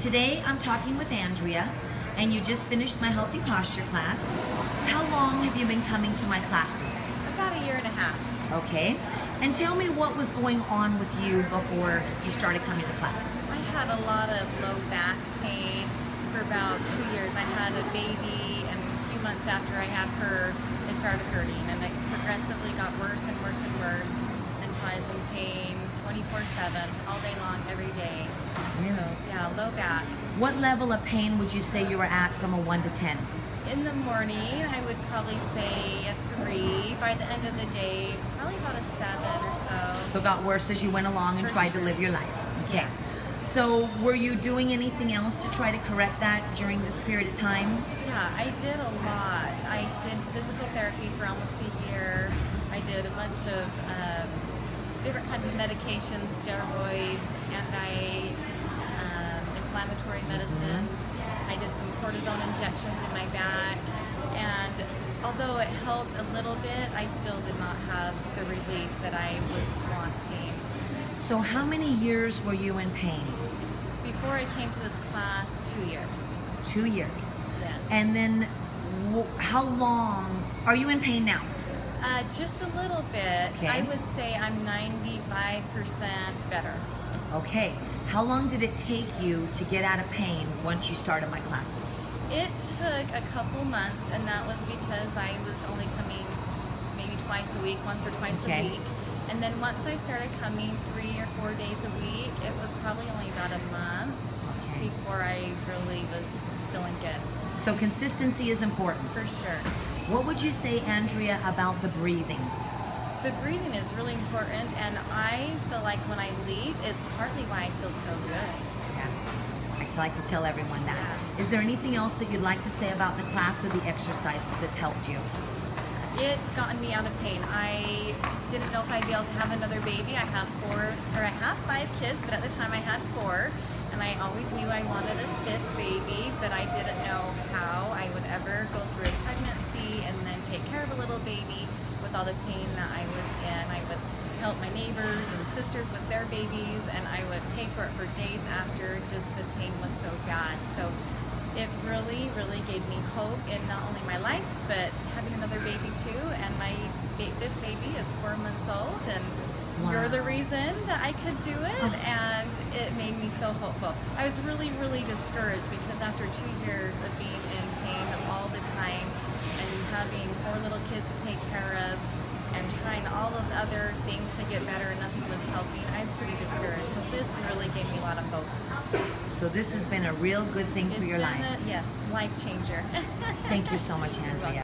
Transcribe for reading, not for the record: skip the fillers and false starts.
Today I'm talking with Andrea, and you just finished my healthy posture class. How long have you been coming to my classes? About a year and a half. Okay. And tell me what was going on with you before you started coming to class. I had a lot of low back pain for about 2 years. I had a baby, and a few months after I had her, it started hurting, and it progressively got worse and worse and worse until I was in pain 24/7, all day long, every day. Really? So, yeah, low back. What level of pain would you say you were at from a 1 to 10? In the morning, I would probably say a 3. By the end of the day, probably about a 7 or so. So it got worse as you went along and For tried to sure. live your life. Okay. Yeah. So were you doing anything else to try to correct that during this period of time? Yeah, I did a lot. I did physical therapy for almost a year. I did a bunch of different kinds of medications, steroids, anti-inflammatory medicines. I did some cortisone injections in my back, and although it helped a little bit, I still did not have the relief that I was wanting. So how many years were you in pain? Before I came to this class, 2 years. 2 years. Yes. And then how long are you in pain now? Just a little bit. Okay. I would say I'm 95% better. Okay. How long did it take you to get out of pain once you started my classes? It took a couple months, and that was because I was only coming maybe twice a week, once or twice Okay. a week. And then once I started coming 3 or 4 days a week, it was probably only about a month Okay. before I really was feeling good. So consistency is important. For sure. What would you say, Andrea, about the breathing? The breathing is really important, and I feel like when I leave, it's partly why I feel so good. Yeah. I like to tell everyone that. Yeah. Is there anything else that you'd like to say about the class or the exercises that's helped you? It's gotten me out of pain. I didn't know if I'd be able to have another baby. I have 5 kids, but at the time I had 4, and I always knew I wanted a 5th baby, but I didn't know how I would ever go through a pregnancy and then take care of a little baby with all the pain that I was in. I would help my neighbors and sisters with their babies, and I would pay for it for days after, just the pain was so bad. So it really, really gave me hope in not only my life, but having another baby too. And my 5th baby is 4 months old, and Wow. you're the reason that I could do it, Oh. and it made me so hopeful. I was really, really discouraged because after 2 years of being in pain all the time and having 4 little kids to take care of and trying all those other things to get better and nothing was helping, I was pretty discouraged. So this really gave me a lot of hope. So this has been a real good thing for your life. Yes, life changer. Thank you so much, Andrea.